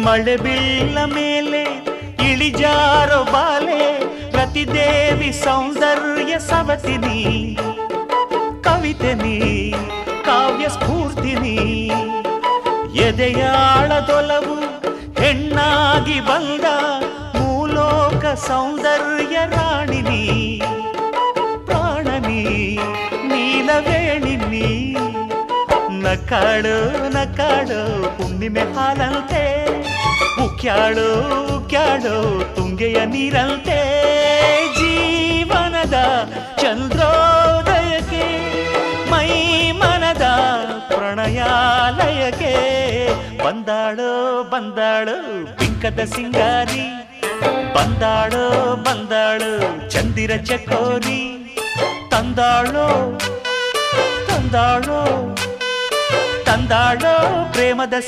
ಮಳೆ ಬೀಳ ಮೇಲೆ ಇಳಿಜಾರೋ ಬಾಲೆ ರತಿದೇವಿ ಸೌಂದರ್ಯ ಸವತಿನಿ ಕವಿತೆನಿ ಕಾವ್ಯ ಸ್ಫೂರ್ತಿನಿ ಎದೆಯಾಳದೊಲವು ಹೆಣ್ಣಾಗಿ ಬಂದ ಮೂಲೋಕ ಸೌಂದರ್ಯ ರಾಣಿನಿ ಪ್ರಾಣನಿ ನೀಲವೇಣಿನಿ ನಕಾಡು ನಕಾಡು ಹುಣ್ಣಿಮೆ ಹಾಲಂತೆ ಉಕ್ಯಾಡು ಉಕ್ಯಾಡು ತುಂಗೆಯ ನೀರಂತೆ ಜೀವನದ ಚಂದ್ರೋದಯಕ್ಕೆ ಮೈ ಮನದ ಪ್ರಣಯಾಲಯಕ್ಕೆ ಬಂದಾಳು ಬಂದಾಳು ಪಿಂಕದ ಸಿಂಗಾರಿ ಬಂದಾಳು ಬಂದಾಳು ಚಂದಿರ ಚಕೋರಿ ತಂದಾಳೋ ತಂದಾಳೋ ತಂದಾಳೋ ಪ್ರೇಮದ